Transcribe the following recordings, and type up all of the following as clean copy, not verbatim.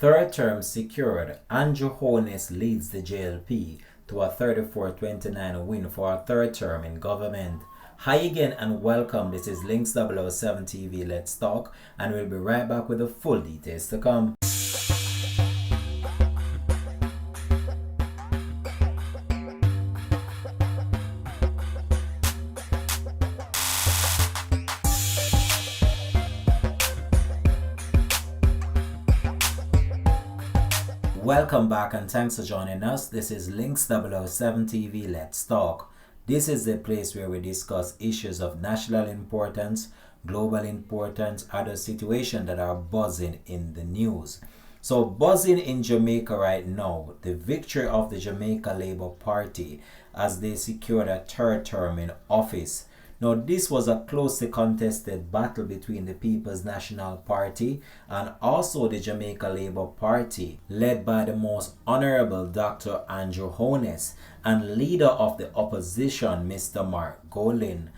Third term secured, Andrew Holness leads the JLP to a 34-29 win for a third term in government. Hi again and welcome. This is Links 007 TV. Let's talk, and we'll be right back with the full details to come. Welcome back and thanks for joining us. This is Links 007 TV. Let's talk. This is the place where we discuss issues of national importance, global importance, other situations that are buzzing in the news. So buzzing in Jamaica right now, the victory of the Jamaica Labour Party as they secured a third term in office. Now, this was a closely contested battle between the People's National Party and also the Jamaica Labour Party, led by the most Honourable Dr. Andrew Holness and leader of the opposition, Mr. Mark Golin.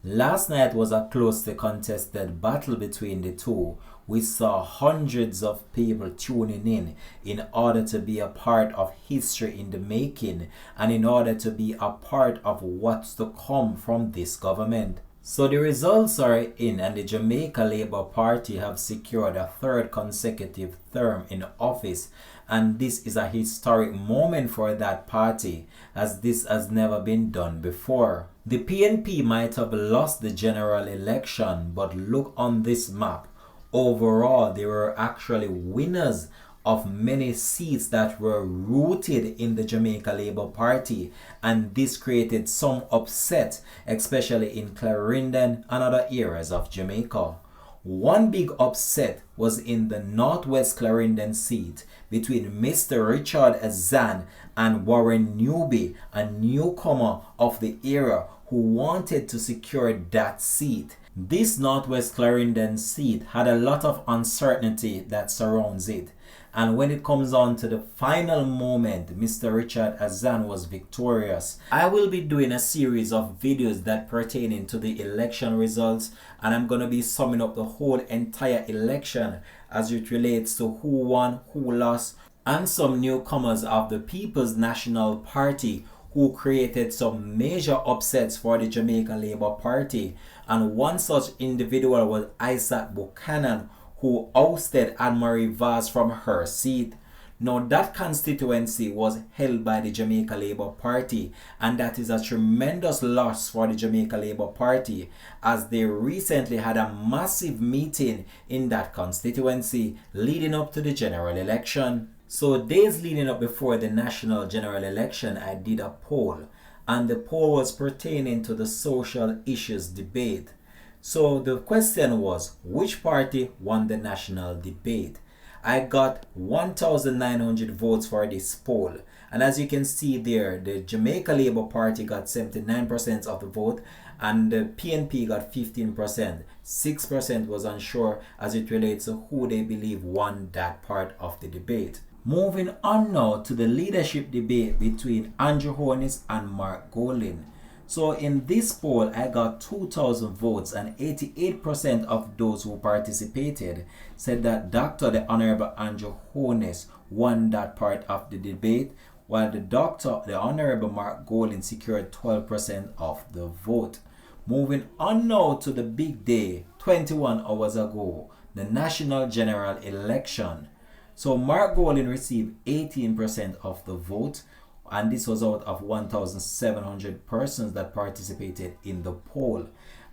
Last night was a closely contested battle between the two. We saw hundreds of people tuning in order to be a part of history in the making and in order to be a part of what's to come from this government. So the results are in, and the Jamaica Labour Party have secured a third consecutive term in office, and this is a historic moment for that party as this has never been done before. The PNP might have lost the general election, but look on this map. Overall, they were actually winners of many seats that were rooted in the Jamaica Labour Party, and this created some upset, especially in Clarendon and other areas of Jamaica. One big upset was in the Northwest Clarendon seat between Mr. Richard Azan and Warren Newby, a newcomer of the era who wanted to secure that seat. This Northwest Clarendon seat had a lot of uncertainty that surrounds it, and when it comes on to the final moment, Mr. Richard Azan was victorious. I will be doing a series of videos that pertaining to the election results, and I'm going to be summing up the whole entire election as it relates to who won, who lost, and some newcomers of the People's National Party who created some major upsets for the Jamaica Labour Party. And one such individual was Isaac Buchanan, who ousted Anne-Marie Vaz from her seat. Now that constituency was held by the Jamaica Labour Party, and that is a tremendous loss for the Jamaica Labour Party as they recently had a massive meeting in that constituency leading up to the general election. So days leading up before the national general election, I did a poll, and the poll was pertaining to the social issues debate. So the question was, which party won the national debate? I got 1,900 votes for this poll, and as you can see there, the Jamaica Labour Party got 79% of the vote and the PNP got 15%. 6% was unsure as it relates to who they believe won that part of the debate. Moving on now to the leadership debate between Andrew Holness and Mark Golin. So in this poll, I got 2,000 votes, and 88% of those who participated said that the Honourable Andrew Holness won that part of the debate, while the Honourable Mark Golin secured 12% of the vote. Moving on now to the big day, 21 hours ago, the national general election. So Mark Golin received 18% of the vote, and this was out of 1,700 persons that participated in the poll.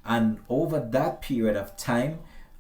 And over that period of time,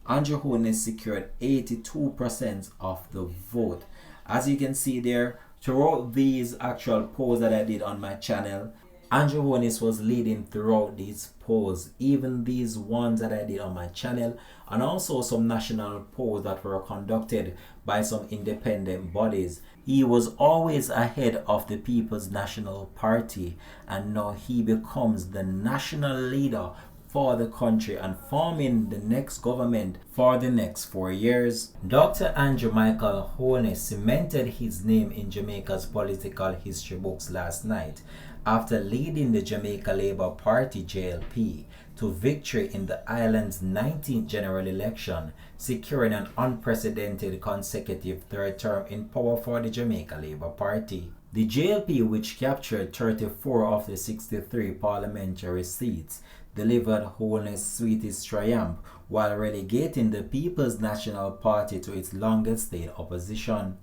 Andrew Holness secured 82% of the vote. As you can see there, throughout these actual polls that I did on my channel, Andrew Holness was leading throughout these polls, even these ones that I did on my channel, and also some national polls that were conducted by some independent bodies. He was always ahead of the People's National Party, and now he becomes the national leader for the country and forming the next government for the next 4 years. Dr. Andrew Michael Holness cemented his name in Jamaica's political history books last night after leading the Jamaica Labour Party JLP to victory in the island's 19th general election, securing an unprecedented consecutive third term in power for the Jamaica Labour Party. The JLP, which captured 34 of the 63 parliamentary seats, delivered Holness' sweetest triumph while relegating the People's National Party to its longest-staying opposition.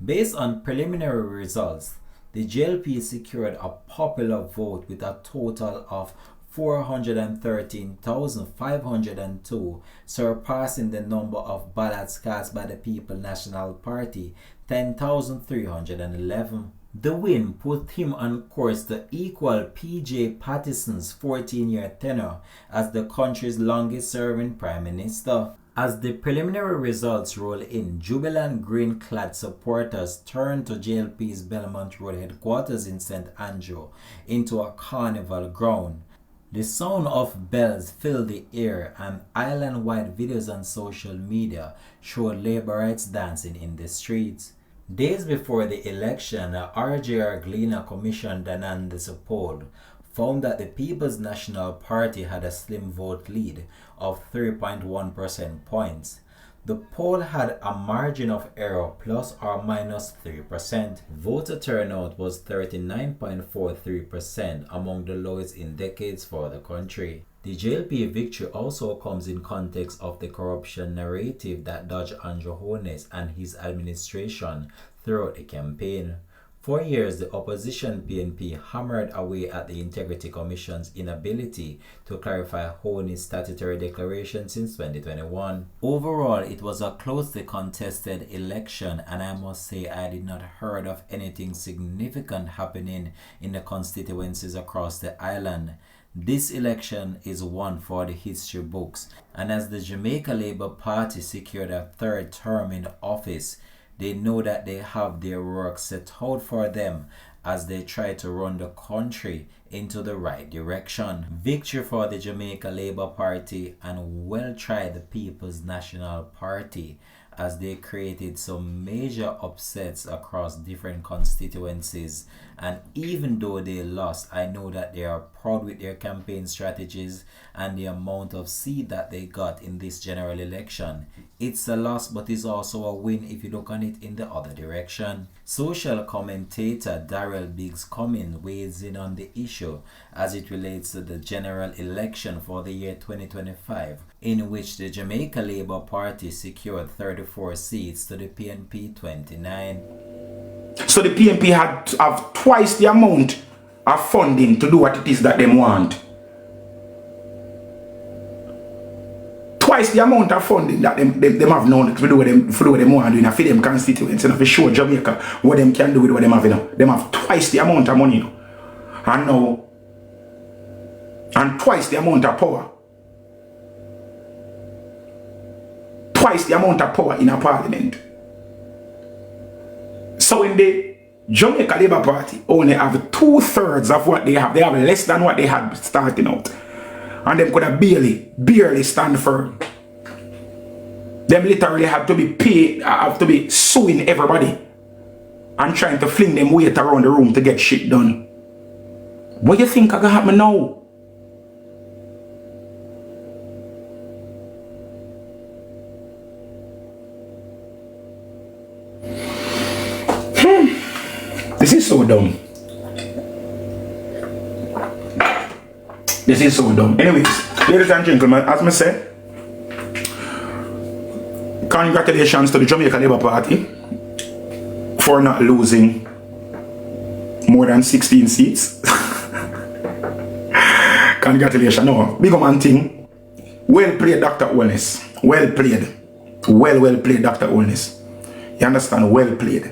Based on preliminary results, the JLP secured a popular vote with a total of 413,502, surpassing the number of ballots cast by the People's National Party, 10,311. The win put him on course to equal P.J. Patterson's 14-year tenure as the country's longest-serving Prime Minister. As the preliminary results roll in, jubilant green-clad supporters turned to JLP's Belmont Road headquarters in St. Andrew into a carnival ground. The sound of bells filled the air, and island-wide videos on social media showed laborites dancing in the streets. Days before the election, a RJR Gleaner commissioned Dananda's poll found that the People's National Party had a slim vote lead of 3.1% points. The poll had a margin of error plus or minus 3%. Voter turnout was 39.43%, among the lowest in decades for the country. The JLP victory also comes in context of the corruption narrative that dogged Andrew Holness and his administration throughout the campaign. For years, the opposition PNP hammered away at the Integrity Commission's inability to clarify Holness' statutory declaration since 2021. Overall, it was a closely contested election, and I must say I did not heard of anything significant happening in the constituencies across the island. This election is one for the history books, and as the Jamaica Labour Party secured a third term in office, they know that they have their work set out for them as they try to run the country into the right direction. Victory for the Jamaica Labour Party, and well tried the People's National Party, as they created some major upsets across different constituencies. And even though they lost, I know that they are proud with their campaign strategies and the amount of seat that they got in this general election. It's a loss, but it's also a win if you look on it in the other direction. Social commentator Darrell Biggs Cummins weighs in on the issue as it relates to the general election for the year 2025, in which the Jamaica Labour Party secured 34 seats to the PNP 29. So the PNP had to have twice the amount of funding to do what it is that they want. Twice the amount of funding that them have now to do what them want to do in a for them constituents and to show Jamaica what them can do with what them have, you know. Them have twice the amount of money, you know. And twice the amount of power. Twice the amount of power in a parliament. So in the Jamaica Labour Party only have 2/3 of what they have. They have less than what they had starting out. And them could have barely stand firm. Them literally have to be paid, have to be suing everybody and trying to fling them weight around the room to get shit done. What do you think are gonna happen now? This is so dumb. This is so dumb. Anyways, ladies and gentlemen, as I said, congratulations to the Jamaica Labour Party for not losing more than 16 seats. Congratulations. No, big man thing. Well played, Dr. Holness. Well played. Well played, Dr. Holness. You understand? Well played.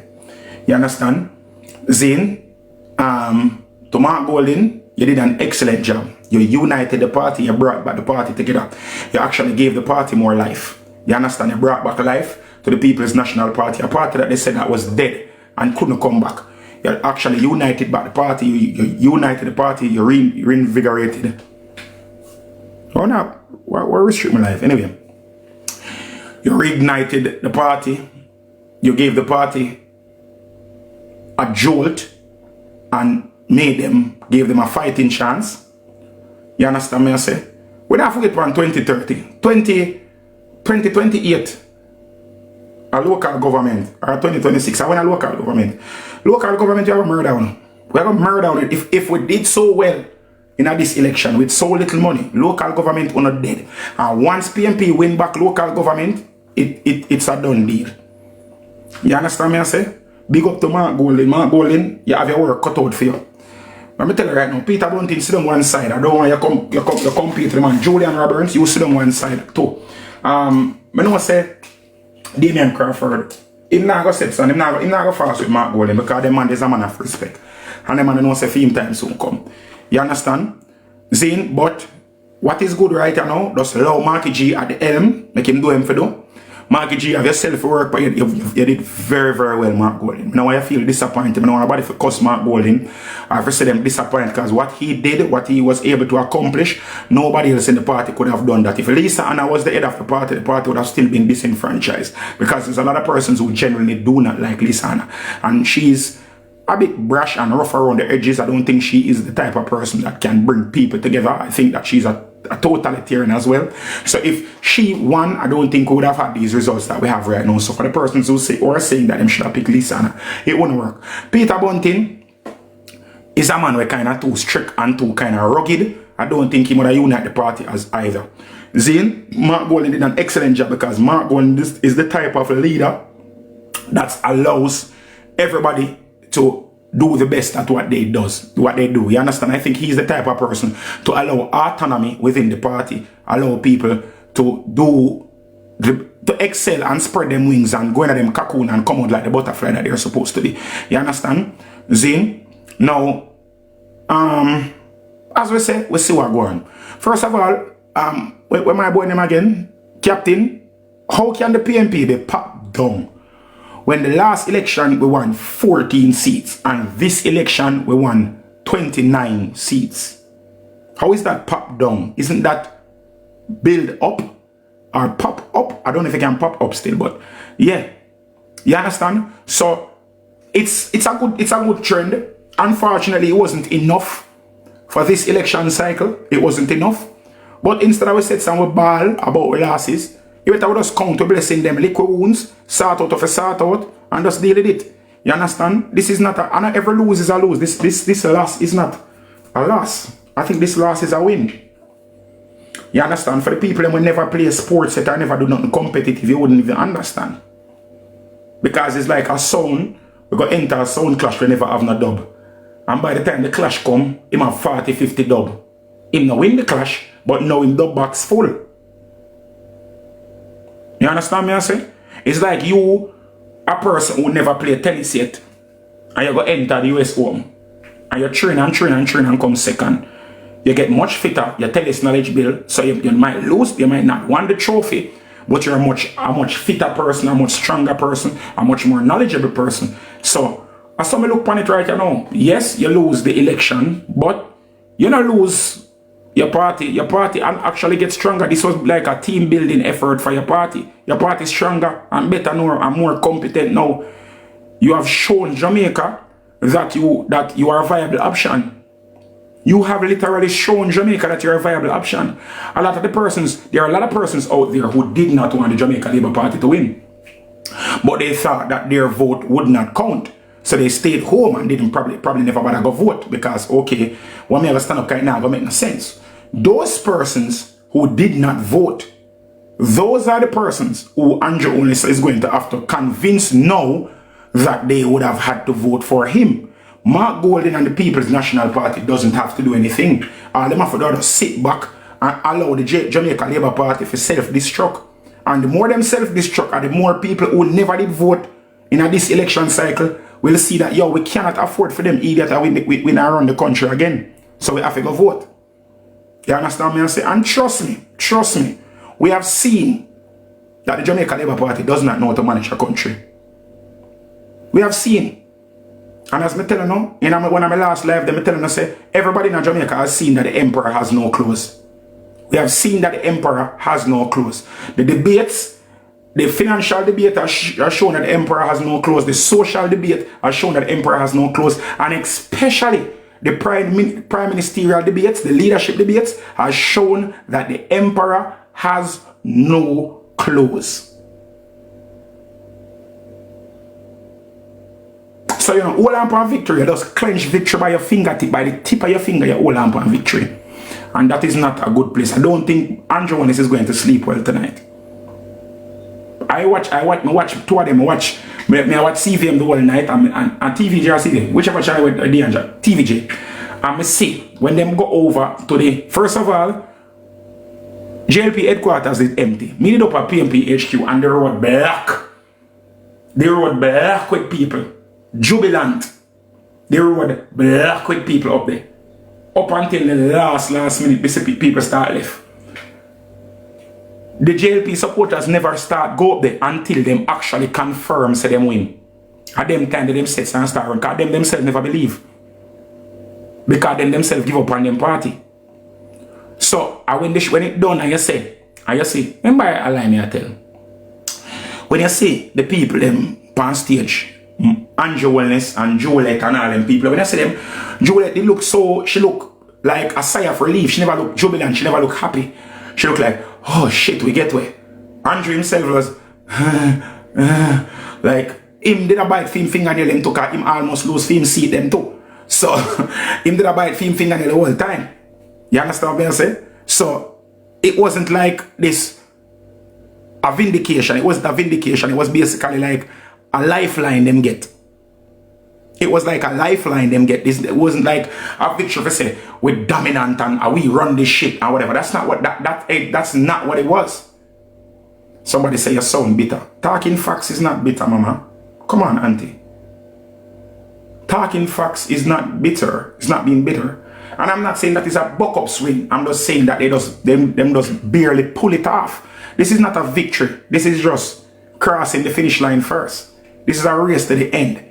You understand? Zane, to Mark Golding, you did an excellent job. You united the party, you brought back the party together. You actually gave the party more life. You understand? You brought back life to the People's National Party, a party that they said that was dead and couldn't come back. You actually united back the party, you united the party, you reinvigorated. Oh no, where restrict my life? Anyway, you reignited the party, you gave the party a jolt and gave them a fighting chance. You understand me? I say, We don't forget on 2030. 2028. A local government. Or 2026. I want a local government. Local government, you have a murder on. We have a murder on it. If we did so well in this election with so little money, local government are not dead. And once PMP win back local government, it's a done deal. You understand me I say? Big up to Mark Golden. Mark Golden, you have your work cut out for you. Let me tell you right now, Peter Bunting sit on one side. I don't want you compete with the man. Julian Roberts, you sit on one side too. I know I say Damian Crawford, he's not going to set son, he's not going to fast with Mark Golden because the man is a man of respect. And the man knows say fame time soon come. You understand? Zane, but what is good right now, just allow Marky G at the helm, make him do him for do. Marky G, have yourself work, but you did very, very well, Mark Golden. Now I feel disappointed. I don't want nobody to cuss Mark Golden. I have to say them disappointed because what he did, what he was able to accomplish, nobody else in the party could have done that. If Lisa Anna was the head of the party would have still been disenfranchised. Because there's a lot of persons who genuinely do not like Lisa Anna. And she's a bit brash and rough around the edges. I don't think she is the type of person that can bring people together. I think that she's a totalitarian as well. So if she won, I don't think we would have had these results that we have right now. So for the persons who say or are saying that them should have picked Lisa Anna, it wouldn't work. Peter Bunting is a man who kind of too strict and too kind of rugged. I don't think he would have united the party as either. Zane, Mark Golden did an excellent job because Mark Golden is the type of leader that allows everybody to do the best at what they do. You understand? I think he's the type of person to allow autonomy within the party, allow people to to excel and spread them wings and go into them cocoon and come out like the butterfly that they're supposed to be. You understand? Zane? Now, as we say, we see what going on. First of all, where my boy name again? Captain, how can the PMP be popped down? When the last election we won 14 seats and this election we won 29 seats. How is that pop down? Isn't that build up or pop up? I don't know if it can pop up still, but yeah. You understand? So it's a good trend. Unfortunately, it wasn't enough for this election cycle. It wasn't enough. But instead of we set some ball about losses, you better just count to blessing them liquid wounds, sort out of a sort out, and just deal with it. You understand? This is not a, and every lose is a lose. This loss is not a loss. I think this loss is a win. You understand? For the people that will never play sports that I never do nothing competitive, you wouldn't even understand. Because it's like a sound, we go enter a sound clash, we never have no dub. And by the time the clash come, him have 40, 50 dub. Him no win the clash, but now him dub box full. You understand me I say? It's like you, a person who never played tennis yet, and you go enter the US Open, and you train and come second. You get much fitter, your tennis knowledge build, so you might lose, you might not win the trophy, but you're a much fitter person, a much stronger person, a much more knowledgeable person. So, as some look upon it right now, yes, you lose the election, but you don't lose your party actually gets stronger. This was like a team building effort for your party. Your party is stronger and better now and more competent now. You have shown Jamaica that you are a viable option. You have literally shown Jamaica that you're a viable option. There are a lot of persons out there who did not want the Jamaica Labour Party to win. But they thought that their vote would not count. So they stayed home and didn't probably never bother go vote because, okay, when me ever stand up right now, gonna make no sense. Those persons who did not vote, those are the persons who Andrew Holness is going to have to convince now that they would have had to vote for him. Mark Golden and the People's National Party doesn't have to do anything. All them have to do is sit back and allow the Jamaica Labour Party to self-destruct. And the more them self-destruct and the more people who never did vote in this election cycle will see that, yo, we cannot afford for them idiot that we now run the country again. So we have to go vote. You understand me I say? And trust me, we have seen that the Jamaica Labour Party does not know how to manage a country. We have seen. And as I tell you now, when I'm last live, they tell you, say, everybody in Jamaica has seen that the emperor has no clothes. We have seen that the emperor has no clothes. The debates, the financial debate has shown that the emperor has no clothes. The social debate has shown that the emperor has no clothes. And especially the prime ministerial debates, the leadership debates, has shown that the emperor has no clothes. So, you know, hold on for victory. You just clench victory by your fingertip, by the tip of your finger, you hold on for victory. And that is not a good place. I don't think Andrew Holness is going to sleep well tonight. I watch two of them. I watch CVM the whole night and TVJ or CVM, whichever channel with TVJ. And I see when them go over to the, first of all, JLP headquarters is empty. Me need up a PMP HQ and the road black. The road black with people. Jubilant. The road black with people up there. Up until the last minute, people start left. The JLP supporters never start go up there until them actually confirm say them win. At them time they themselves and start run. Because them themselves never believe. Because them themselves give up on them party. So when it done and you see, remember I line me I tell. When you see the people them on stage, Andrew Holness and Juliet and all them people, when I see them, Juliet, she look like a sigh of relief. She never look jubilant, she never look happy. She look like, oh shit, we get where. Andrew himself was like, him did a bite for him fingernail him took him almost lose for him seat them too. So him did a bite for him fingernail the whole time. You understand what I'm saying? So it wasn't like this a vindication. It wasn't a vindication. It was basically like a lifeline them get. It was like a lifeline them get. It wasn't like a victory for say we're dominant and we run this shit or whatever. That's not what that's not what it was. Somebody say you sound bitter. Talking facts is not bitter, mama. Come on, auntie. Talking facts is not bitter. It's not being bitter. And I'm not saying that it's a buck up swing. I'm just saying that them just barely pull it off. This is not a victory. This is just crossing the finish line first. This is a race to the end.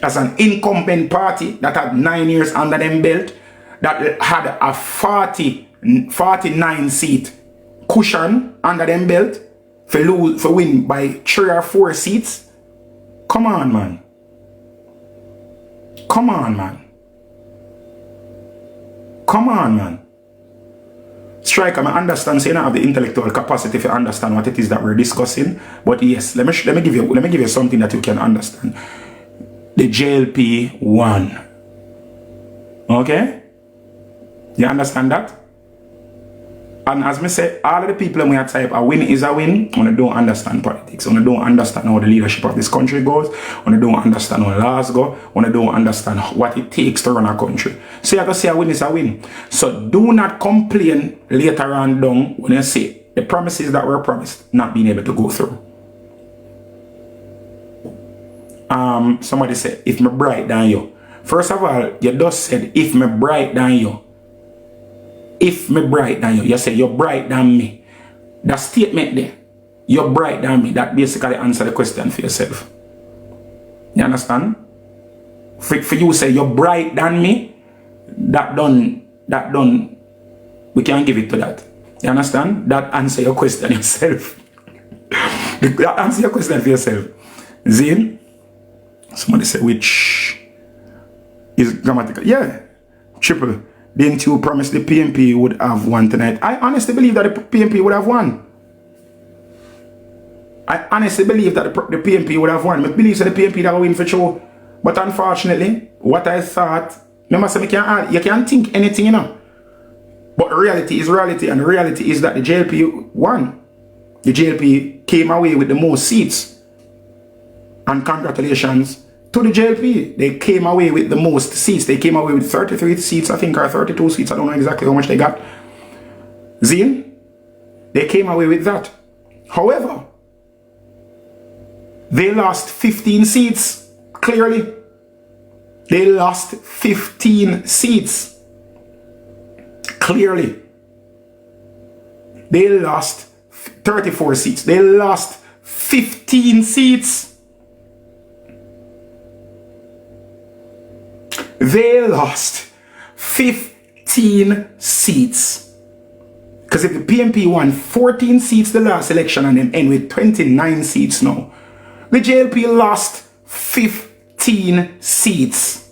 As an incumbent party that had 9 years under them belt, that had a 49 seat cushion under them belt for win by 3 or 4 seats. Come on, man. Come on, man. Come on, man. Striker, I understand, so you don't have the intellectual capacity to understand what it is that we're discussing. But yes, let me give you something that you can understand. The JLP won. Okay? You understand that? And as me say, all of the people when I type a win is a win, when they don't understand politics, when they don't understand how the leadership of this country goes, when they don't understand how laws go, when they don't understand what it takes to run a country. So you have to say a win is a win. So do not complain later on down when you say the promises that were promised not being able to go through. Somebody said, if me bright than you. First of all, you just said, if me bright than you. If me bright than you. You say, you're bright than me. That statement there, you're bright than me, that basically answer the question for yourself. You understand? For you say, you're bright than me, that done, we can't give it to that. You understand? That answer your question yourself. That answer your question for yourself. Zin? Somebody say, which is grammatical. Yeah. Triple. Didn't you promise the PMP would have won tonight? I honestly believe that the PMP would have won. I honestly believe that the PMP would have won. I believe that the PMP that will win for sure. But unfortunately, what I thought, remember, so you can't think anything, you know. But reality is reality, and the reality is that the JLP won. The JLP came away with the most seats. And congratulations to the JLP. They came away with the most seats. They came away with 33 seats, I think, or 32 seats. I don't know exactly how much they got. Zin, they came away with that. However, they lost 15 seats, clearly. They lost 15 seats, clearly. They lost 34 seats. They lost 15 seats. They lost 15 seats. Because if the PMP won 14 seats the last election and then end with 29 seats now, the JLP lost 15 seats.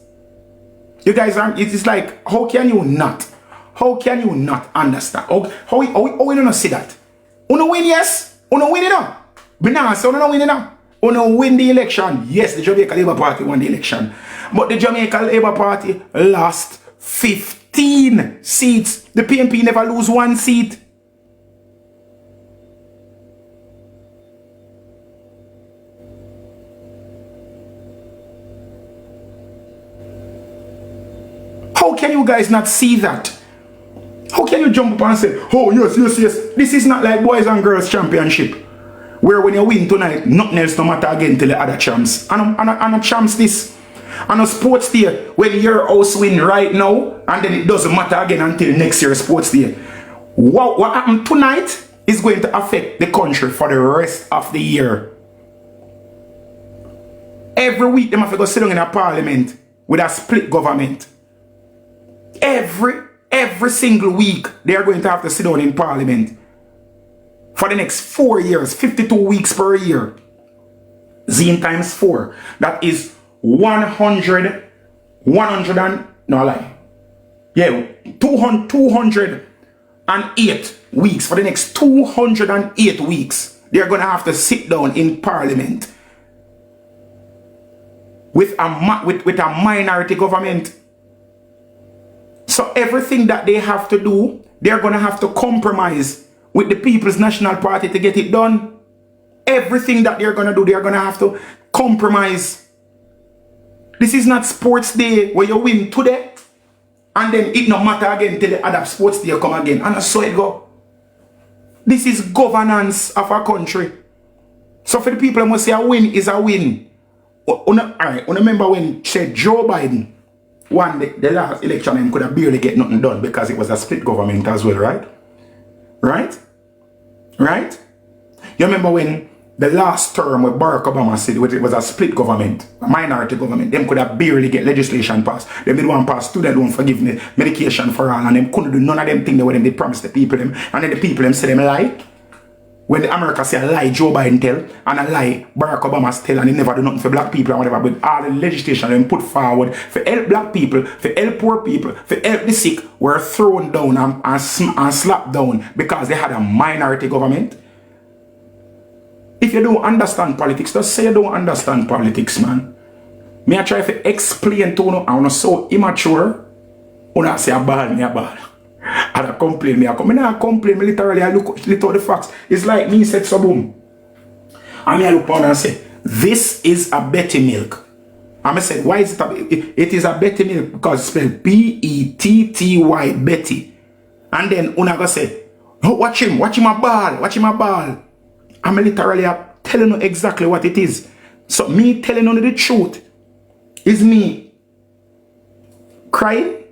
You guys aren't, it is like, how can you not? How can you not understand? How you don't see that? Uno win, yes? Uno win it now. But now, so uno win it now. Uno win the election. Yes, the Jamaican Labour Party won the election. But the Jamaican Labour Party lost 15 seats. The PNP never lose 1 seat. How can you guys not see that? How can you jump up and say, oh, yes, yes, yes. This is not like boys and girls championship, where when you win tonight, nothing else no matter again till the other champs. And a champs this. And a sports day, when your house win right now, and then it doesn't matter again until next year's sports day. What happened tonight is going to affect the country for the rest of the year. Every week, they have to go sit down in a parliament with a split government. Every single week, they are going to have to sit down in parliament for the next 4 years, 52 weeks per year. Zine times 4. That is 208 weeks. For the next 208 weeks, they are going to have to sit down in parliament with a minority government. So everything that they have to do, they're going to have to compromise with the People's National Party to get it done. Everything that they're going to do, they're going to have to compromise. This is not sports day where you win today and then it no matter again till the other sports day come again. And so it go. This is governance of a country. So for the people who must say a win is a win. Alright, remember when said Joe Biden won the last election and could have barely get nothing done because it was a split government as well, right? Right? Right? You remember when the last term with Barack Obama said it was a split government, a minority government, them could have barely get legislation passed. They did one pass student loan forgiveness, medication for all, and them couldn't do none of them things they promised the people them, and then the people them say them lie. When the America say a lie Joe Biden tell, and a lie Barack Obama tell, and they never do nothing for black people and whatever, but all the legislation they put forward for help black people, for help poor people, for help the sick, were thrown down and slapped down because they had a minority government. If you don't understand politics, just say you don't understand politics, man. Me I try to explain to you, I'm so immature, when I say a ball, me a ball. And I complain, me not complain, me literally I look at the facts. It's like me said so boom. And me I look on and say, this is a Betty milk. And I said, why is it is a Betty milk? Because it's spelled B-E-T-T-Y, Betty. And then una go say, oh, watch him a ball. I'm literally telling you exactly what it is. So me telling you the truth is me crying.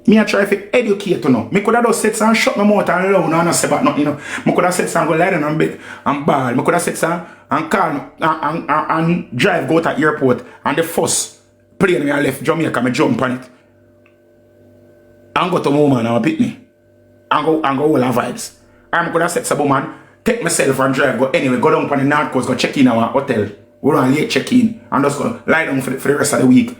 Me I try to educate you know. Me could have just said some shut my mouth and alone and not say about nothing, you know. Me could have said some go lie down and bed and ball. Me could have said some and call and drive go to the airport and the first plane me I left Jamaica, me jump on it. And go to my woman and pick me. And go all our vibes. And I could have said some woman, take myself and drive, go anyway, go down on the North Coast, go check in our hotel. We're on late check-in and just go lie down for the rest of the week.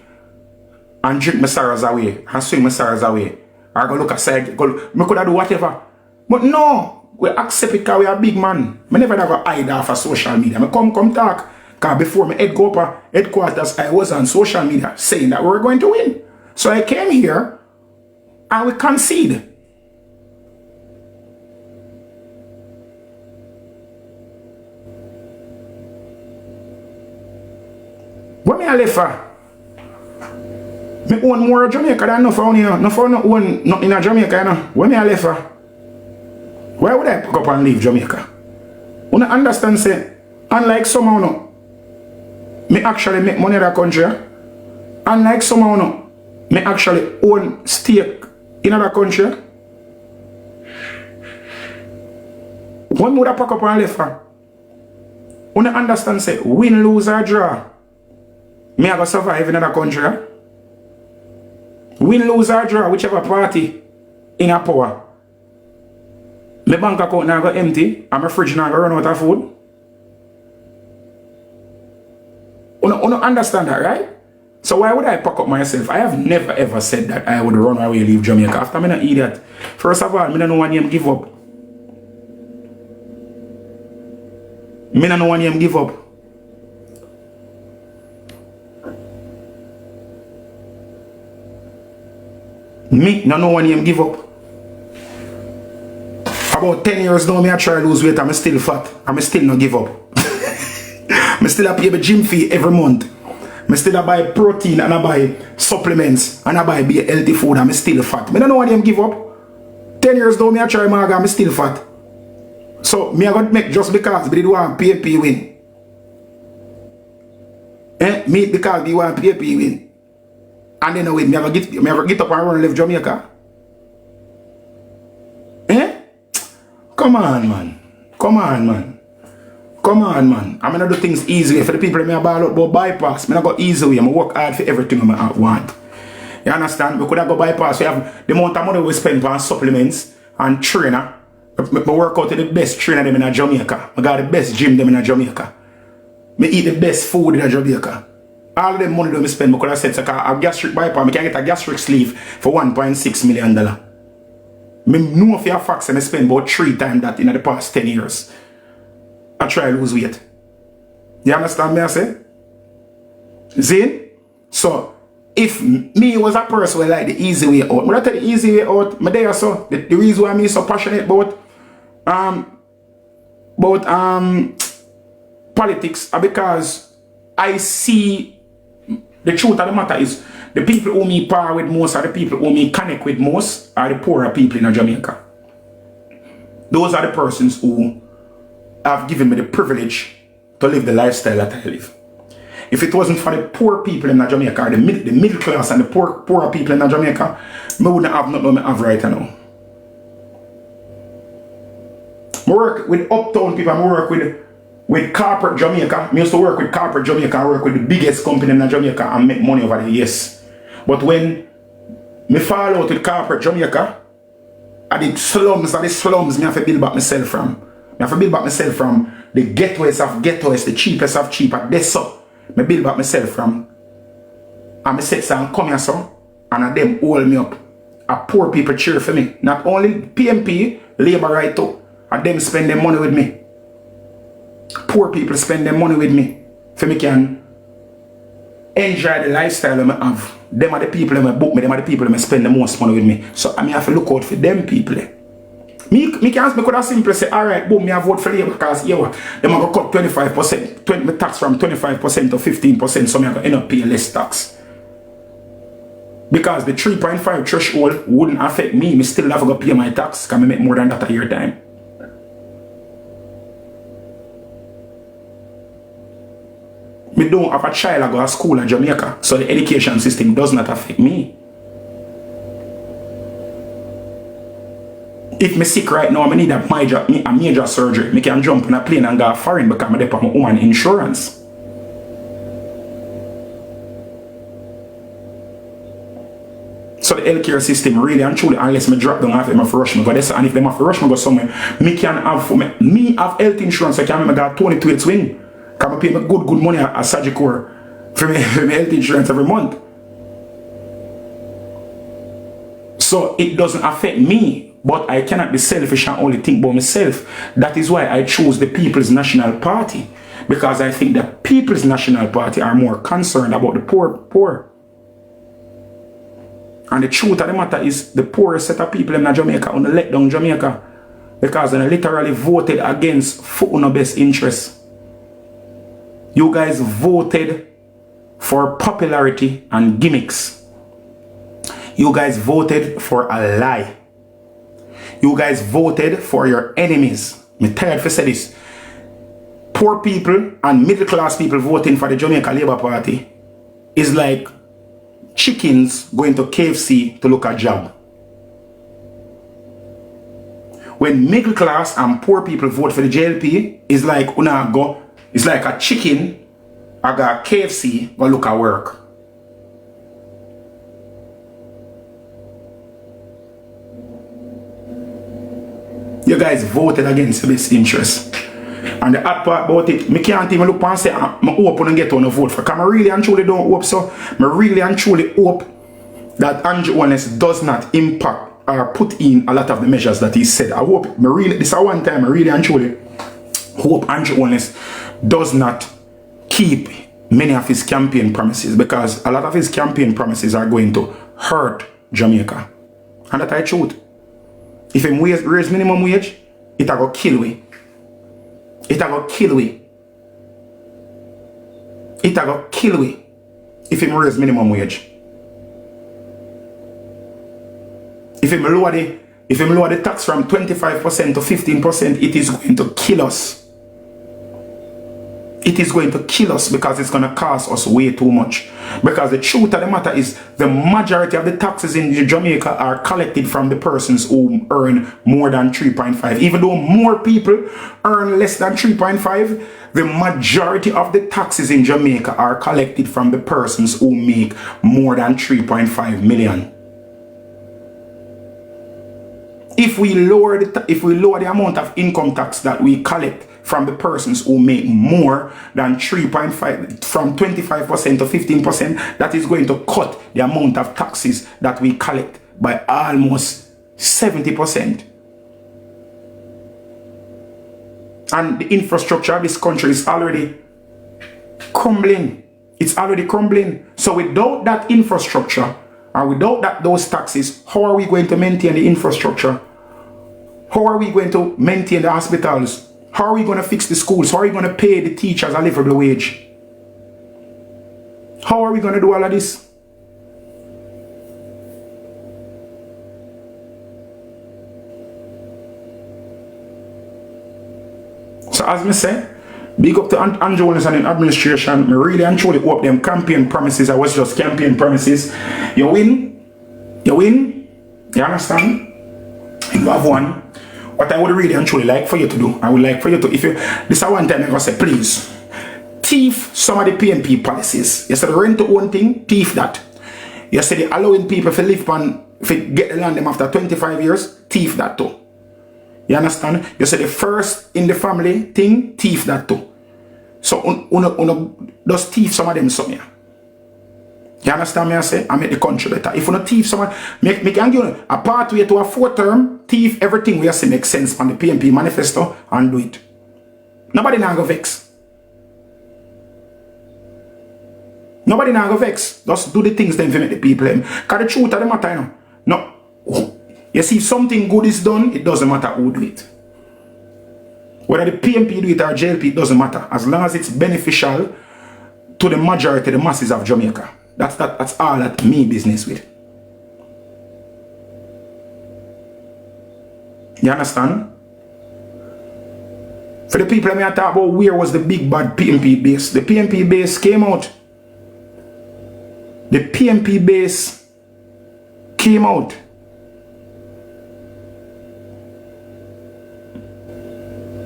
And drink my sorrows away, and swing my sorrows away. Or go look aside, me could have do whatever. But no, we accept it because we are big man. I never ever hide off of social media. I come talk. Because before my head go up headquarters, I was on social media saying that we were going to win. So I came here and we concede. What me I left for? Me own more Jamaica than enough on here. No for no own nothing in Jamaica, you know. Where me I left for? Why would I pick up and leave Jamaica? You don't understand, say, unlike someone, no, me actually make money in that country. Unlike someone, no, me actually own stake in another country. When would I pack up and left for? You don't understand, say, win, lose or draw. Me I go survive in another country. Win, lose or draw, whichever party in a power. My bank account now go empty and my fridge now go run out of food. You don't understand that, right? So why would I pack up myself? I have never ever said that I would run away, leave Jamaica. After I'm an idiot. First of all, I don't know when you give up. I don't know when you give up. Me no know when you give up. About 10 years now, I try to lose weight, I'm still fat. I'm still not give up. I still pay the gym fee every month. I still buy protein and I buy supplements and I buy healthy food. I'm still fat. I don't know when you give up. 10 years now, I try maga, I'm still fat. So me I got make just because we did want PAP win. Me because we want PAP win. And then wait, me ever get up and run and leave Jamaica. Come on, man. Come on, man. Come on, man. I'm gonna do things easy way. For the people that me ball out about bypass, me not go easy way. I work hard for everything I want. You understand? We could have go bypass. We have the amount of money we spend on supplements and trainer. I work out to the best trainer them in Jamaica. I got the best gym them in Jamaica. I eat the best food in Jamaica. All of them money that I spend, I could have said, so a gastric bypass, I can get a gastric sleeve for $1.6 million. I know for a fact I spend about 3 times that in the past 10 years. I try to lose weight. You understand me I say? See? So, if me was a person who like the easy way out, I tell the easy way out, my there so the reason why I'm so passionate about politics are because I see the truth of the matter is the people who me par with most are the people who me connect with most are the poorer people in Jamaica. Those are the persons who have given me the privilege to live the lifestyle that I live. If it wasn't for the poor people in Jamaica, the middle class and the poorer people in Jamaica, I wouldn't have nothing I have right now. I work with uptown people, I work with corporate Jamaica. I used to work with corporate Jamaica, I work with the biggest company in Jamaica and make money over there, yes. But when I fall out with corporate Jamaica, at the slums, I have to build back myself from. I have to build back myself from the ghettoest of ghettoest, the cheapest of cheap. At this so, I build back myself from. And I set some come here so, and them hold me up. A poor people cheer for me. Not only PMP, labor right too. And them spend their money with me. Poor people spend their money with me. For me can enjoy the lifestyle I have. Them are the people that book me, them are the people that spend the most money with me. So I have to look out for them people. Me could have simply say, alright, boom, me have vote for Labour because yeah, them are going to cut 25%, tax from 25% to 15%, so me are going to end up paying less tax. Because the 3.5 threshold wouldn't affect me, me still have to go pay my tax because I make more than that a year time. Me don't have a child I go to school in Jamaica, so the education system does not affect me. If me sick right now, I need a major surgery. I can jump on a plane and go foreign because I'm there my woman insurance. So the healthcare system really and truly, unless me drop down half it, I have to rush me go there. And if them have to rush me go somewhere, me can have me have health insurance. I can remember got 22 swing. Can I pay me good money at Sagicor for me health insurance every month. So it doesn't affect me. But I cannot be selfish and only think about myself. That is why I chose the People's National Party. Because I think the People's National Party are more concerned about the poor. And the truth of the matter is the poorest set of people in Jamaica on the let down Jamaica. Because they literally voted against for our best interests. You guys voted for popularity and gimmicks. You guys voted for a lie. You guys voted for your enemies. I'm tired to say this. Poor people and middle class people voting for the Jamaica Labour Party is like chickens going to KFC to look at a job. When middle class and poor people vote for the JLP, it's like it's like a chicken I got KFC go look at work. You guys voted against the best interest. And the hard part about it, I can't even look and say, I'm open and get on a vote for. Because I really and truly don't hope so. I really and truly hope that Andrew Holness does not impact or put in a lot of the measures that he said. I hope, this is one time, I really and truly hope Andrew Holness does not keep many of his campaign promises, because a lot of his campaign promises are going to hurt Jamaica. And that's the truth. If him raise minimum wage, it will kill we. It will kill we. It will kill we if him raise minimum wage. If him lower the tax from 25% to 15%, it is going to kill us. It is going to kill us, because it's going to cost us way too much. Because the truth of the matter is, the majority of the taxes in Jamaica are collected from the persons who earn more than 3.5. Even though more people earn less than 3.5, the majority of the taxes in Jamaica are collected from the persons who make more than 3.5 million. If we lower the amount of income tax that we collect from the persons who make more than 3.5, from 25% to 15%, that is going to cut the amount of taxes that we collect by almost 70%. And the infrastructure of this country is already crumbling. It's already crumbling. So without that infrastructure, and without those taxes, how are we going to maintain the infrastructure? How are we going to maintain the hospitals? How are we going to fix the schools? How are we going to pay the teachers a livable wage? How are we going to do all of this? So as I say, big up to Andrew Holness and the administration. I really and truly hope them campaign promises are was just campaign promises. You win. You understand? You have won. What I would really and truly like for you to do, I would like for you to, if you, this is one time I'm going to say, please, thief some of the PNP policies. You said the rent to own thing, thief that. You said the allowing people to live on, if get the land them after 25 years, thief that too. You understand? You said the first in the family thing, thief that too. So, just thief some of them somewhere. You understand me? I say, I make the country better. If you not thief someone, make can give you a pathway to a 4th term, thief everything we say makes sense on the PNP manifesto and do it. Nobody now go vex. Nobody now go vex. Just do the things then to make the people. Because the truth of the matter, you know, no. You see, if something good is done, it doesn't matter who do it. Whether the PNP do it or JLP, it doesn't matter. As long as it's beneficial to the majority, the masses of Jamaica. That's all that me business with. You understand? For the people I talk about, where was the big bad PNP base? The PNP base came out. The PNP base came out.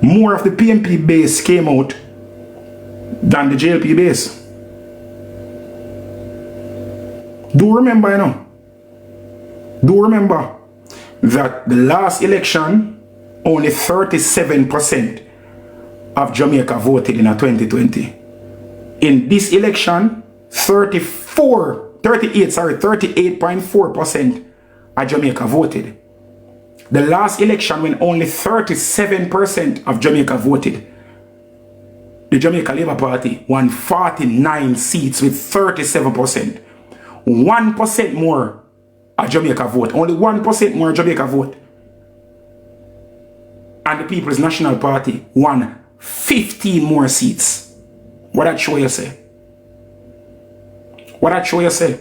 More of the PNP base came out than the JLP base. Do remember, you know? Do remember that the last election, only 37% of Jamaica voted in a 2020. In this election, 38.4% of Jamaica voted. The last election, when only 37% of Jamaica voted, the Jamaica Labour Party won 49 seats with 37%. 1% more of Jamaica vote. Only 1% more Jamaica vote. And the People's National Party won 15 more seats. What that show you say? What that show you say?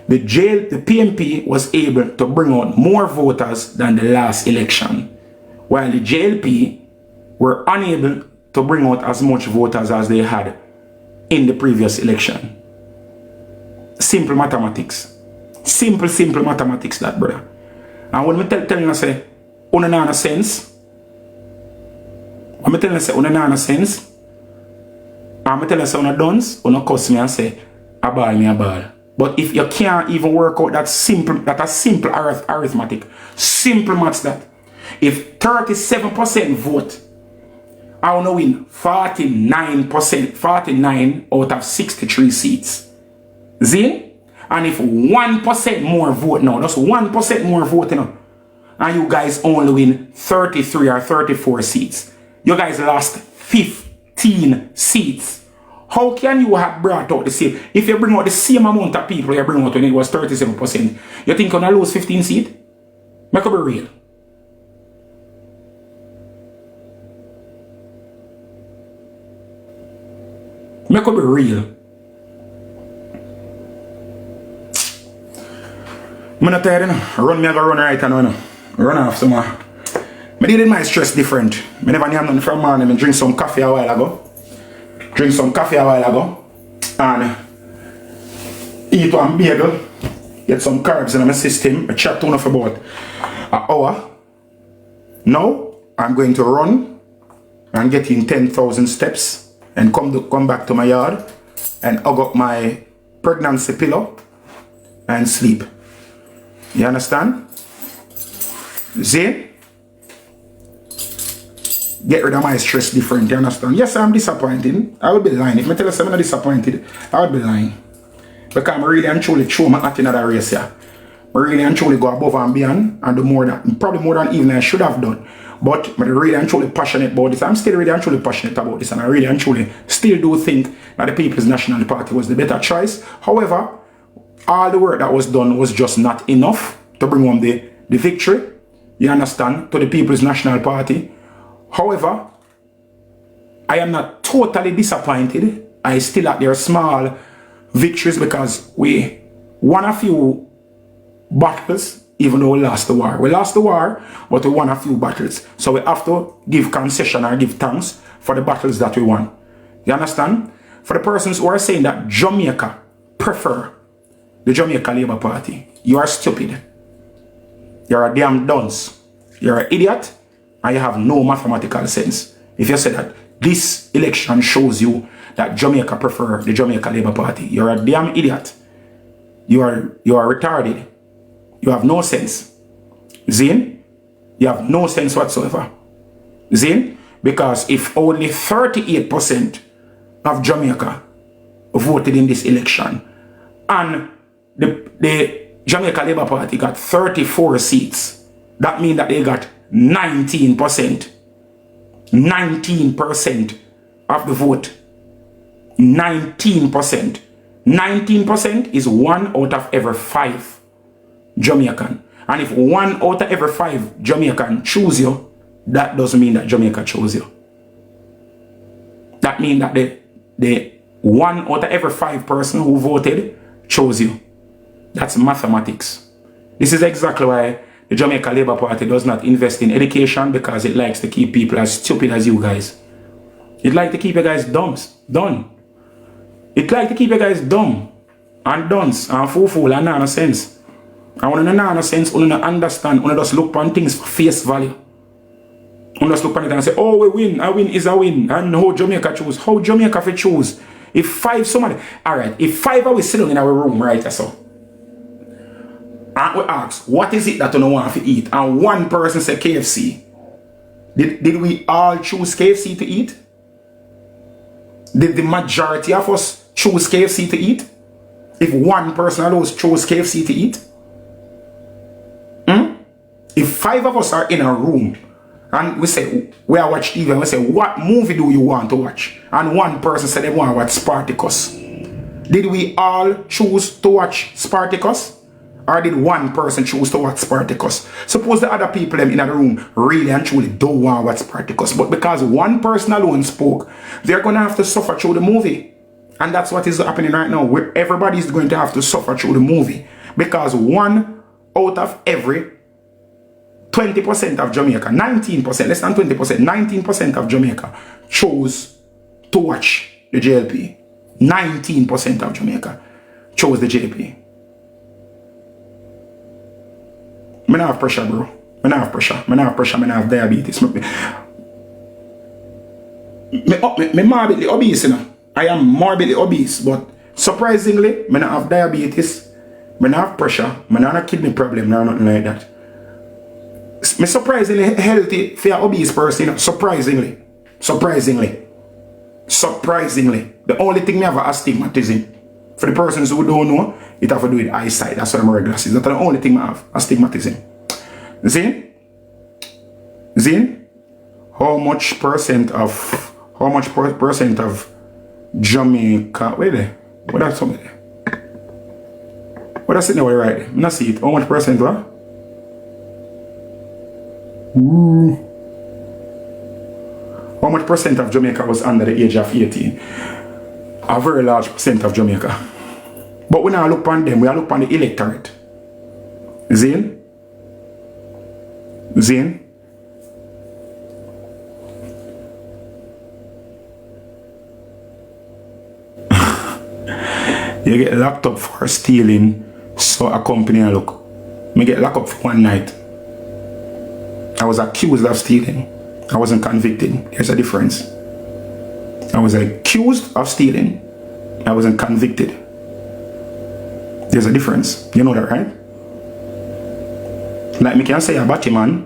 The PNP was able to bring out more voters than the last election, while the JLP were unable to bring out as much voters as they had in the previous election. Simple mathematics. Simple mathematics, that, brother. And when I tell you, I say, una no sense. When I tell you, I say, una no sense. And I tell you, I say, una dons, una cuss me and say, a ball me a ball. But if you can't even work out that simple arithmetic, simple maths that, if 37% vote I want to win 49 out of 63 seats. See? And if 1% more vote now, that's 1% more vote, you know, and you guys only win 33 or 34 seats. You guys lost 15 seats. How can you have brought out the same? If you bring out the same amount of people you bring out when it was 37%, you think you're going to lose 15 seats? Make it be real. Make it be real. I'm not tired, you know. Run me, I go run right now, you know. Run off some more. I did my stress different. I never knew nothing from morning. I drink some coffee a while ago. And eat one bagel. Get some carbs in my system. I chat on for about an hour. Now, I'm going to run and get in 10,000 steps and come back to my yard and hug up my pregnancy pillow and sleep. You understand? See? Get rid of my stress different, you understand? Yes, I'm disappointed. I would be lying. If I tell you I'm not disappointed, I would be lying. Because I'm really and truly throw my hat in that race here. I really and truly go above and beyond and do more than, probably more than even I should have done. But I'm really and truly passionate about this. I'm still really and truly passionate about this, and I really and truly still do think that the People's National Party was the better choice. However, all the work that was done was just not enough to bring home the victory, you understand, to the People's National Party. However, I am not totally disappointed. I still have their small victories because we won a few battles, even though we lost the war. We lost the war, but we won a few battles. So we have to give concession or give thanks for the battles that we won. You understand? For the persons who are saying that Jamaica prefer the Jamaica Labour Party, you are stupid. You're a damn dunce. You're an idiot. And you have no mathematical sense. If you say that this election shows you that Jamaica prefer the Jamaica Labour Party, you're a damn idiot. You are retarded. You have no sense. Zane? You have no sense whatsoever. Zane? Because if only 38% of Jamaica voted in this election and the Jamaica Labour Party got 34 seats, that means that they got 19% of the vote. 19%. 19% is 1 out of every 5 Jamaican. And if 1 out of every 5 Jamaican choose you, that doesn't mean that Jamaica chose you. That means that the 1 out of every 5 person who voted chose you. That's mathematics. This is exactly why the Jamaica Labour Party does not invest in education, because it likes to keep people as stupid as you guys. It likes to keep you guys dumb. It likes to keep you guys dumb and dunce and fool and nonsense. And when you nonsense, when you understand, when you just look on things for face value. When you just look on it and say, oh, we win, a win is a win. And how Jamaica choose? How Jamaica fi choose? If 5 somebody, alright, if 5 are we sitting in our room, right, so. And we ask, what is it that you don't want to eat? And one person said KFC. Did we all choose KFC to eat? Did the majority of us choose KFC to eat? If one person alone chose KFC to eat? If 5 of us are in a room and we say, we are watching TV, and we say, what movie do you want to watch? And one person said they want to watch Spartacus. Did we all choose to watch Spartacus? Or did one person choose to watch Spartacus? Suppose the other people in the room really and truly don't want to watch Spartacus, but because one person alone spoke, they're going to have to suffer through the movie. And that's what is happening right now, where everybody is going to have to suffer through the movie. Because 1 out of every 20% of Jamaica, 19%, less than 20%, 19% of Jamaica chose to watch the JLP. 19% of Jamaica chose the JLP. I don't have pressure, bro. I don't have pressure. I don't have pressure. I don't have diabetes. I'm morbidly obese, you know. I am morbidly obese, but surprisingly, I don't have diabetes. I don't have pressure. I don't have a kidney problem, or nothing like that. I'm surprisingly healthy for an obese person, you know. Surprisingly. Surprisingly. The only thing me have astigmatism. For the persons who don't know, it have to do with eyesight. That's why I'm wearing glasses. That's the only thing I have. Astigmatism. Zin? How much percent of Jamaica? Wait there. What that's something there? What that's sitting there right there? I not see it. How much percent what? How much percent of Jamaica was under the age of 18? A very large percent of Jamaica. But when I look on them, we look on the electorate. Zin? You get locked up for stealing, so a company look. Me get locked up for one night. I was accused of stealing. I wasn't convicted. There's a difference. I was accused of stealing. I wasn't convicted. There's a difference. You know that, right? Like me can say a batty man,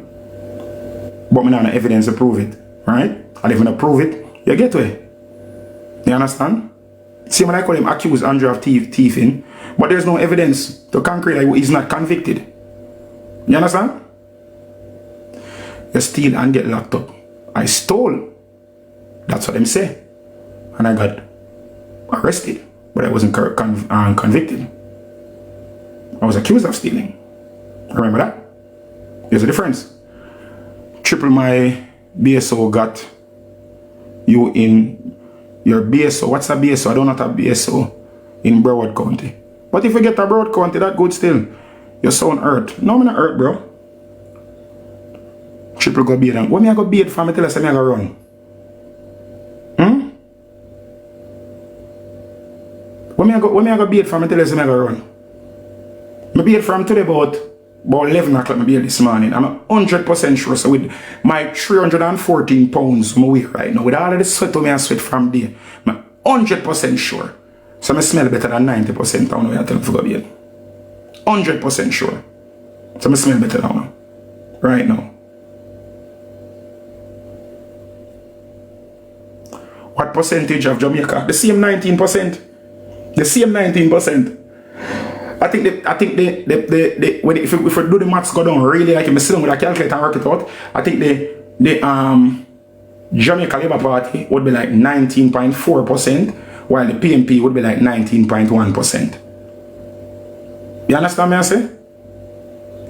but me not have evidence to prove it, right? And if I don't prove it, you get to it. You understand? See, when I call him accused Andrew of thieving, but there's no evidence to concrete like he's not convicted. You understand? You steal and get locked up. I stole. That's what them say. And I got arrested, but I wasn't convicted. I was accused of stealing. Remember that? There's a difference. Triple my BSO got you in your BSO. What's a BSO? I don't have a BSO in Broward County. But if you get a Broward County, that good still. You're so on earth. No, I'm not earth, bro. Triple go beat them. What me I go beat for me tell us I go run? What me I go beat for me tell us I go run? I beat from today about 11 o'clock I beat this morning. I'm 100% sure. So with my 314 pounds my weight right now, with all of the sweat I sweat from there, I'm 100% sure. So I smell better than 90% of the I tell you to go beat. 100% sure. So I smell better now. Right now. What percentage of Jamaica? The same 19%. The same 19%. I think if we do the maths go down really like I'm sitting with a calculator and work it out, I think the Jamaica Labour Party would be like 19.4%, while the PNP would be like 19.1%. You understand me I say?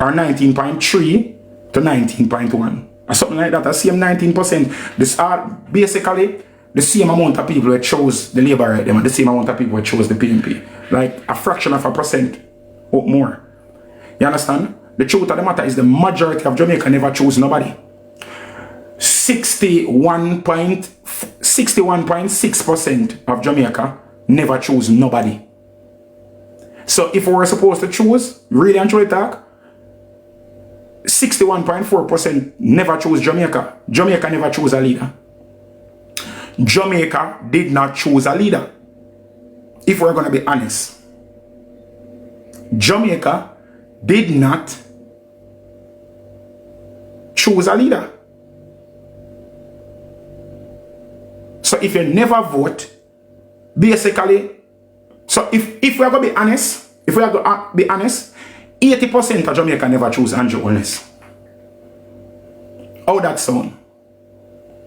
Or 19.3 to 19.1. Or something like that. The same 19%. This are basically the same amount of people who chose the Labour right them and the same amount of people who chose the PNP. Like a fraction of a percent or more. You understand? The truth of the matter is the majority of Jamaica never chose nobody. 61.6% of Jamaica never chose nobody. So if we were supposed to choose, really and truly talk, 61.4% never chose Jamaica. Jamaica never chose a leader. Jamaica did not choose a leader. If we're going to be honest. Jamaica did not choose a leader. So if you never vote, basically, so if we're going to be honest, 80% of Jamaica never choose Andrew Holness. How that sound?